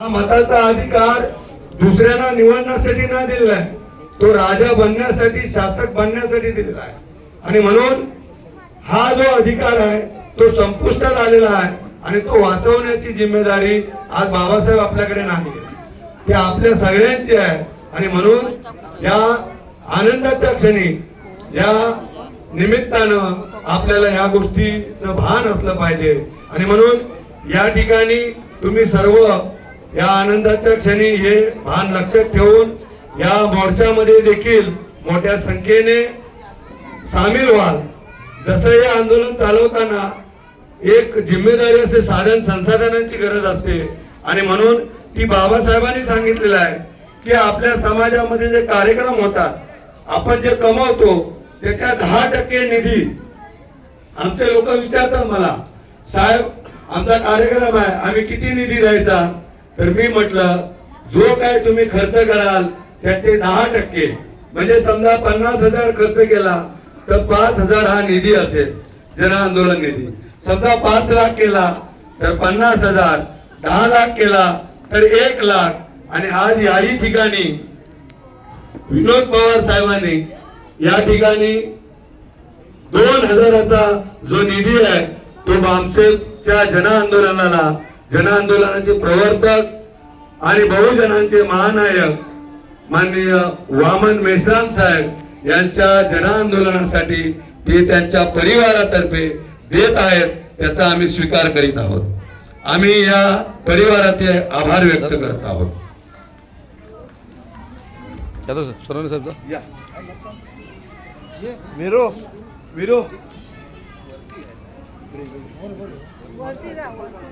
हा मताचा अधिकार दुसऱ्यांना निवडण्यासाठी नाही दिलेला आहे, तो राजा बनण्यासाठी, शासक बनण्यासाठी दिलेला आहे. आणि म्हणून हा जो अधिकार आहे तो संपुष्टात आलेला आहे आणि तो वाचवण्याची जिम्मेदारी आज बाबासाहेब आपल्याकडे नाही, ते आपल्या सगळ्यांची आहे. आणि म्हणून या आनंदाच्या क्षणी, या निमित्तानं आपल्याला या गोष्टीचं भान असलं पाहिजे. आणि म्हणून या ठिकाणी तुम्ही सर्व या आनंदाच्या क्षणी हे भान लक्षात ठेवून या मोर्चामध्ये देखील मोठ्या संख्येने सामील व्हाल. जसं हे आंदोलन चालवताना एक जिम्मेदारी असे साधन संसाधनांची गरज असते आणि म्हणून ती बाबासाहेबांनी सांगितलेलं आहे की आपल्या समाजामध्ये जे कार्यक्रम होतात, आपण जे कमवतो त्याच्या 10% निधी, आमचे लोक विचारतात मला, साहेब आमचा कार्यक्रम आहे, आम्ही किती निधी द्यायचा? तर मी म्हटलं, जो काय तुम्ही खर्च कराल त्याचे 10%, म्हणजे समजा 50,000 खर्च केला तर 5,000 हा निधी असेल, जन आंदोलन निधी. समजा 5 लाख केला तर 50,000, 10 लाख केला तर 1 लाख. आणि आज याही ठिकाणी विनोद पवार साहेबांनी या ठिकाणी 2,000चा जो निधी आहे तो बामसेबच्या जन आंदोलनाचे प्रवर्तक आणि बहुजनांचे महानायक माननीय वामन मेश्राम साहेब यांच्या जन आंदोलनासाठी ते त्यांच्या परिवारातर्फे देत आहेत, त्याचा आम्ही स्वीकार करीत आहोत. आम्ही या परिवाराचे आभार व्यक्त करत आहोत. वीरो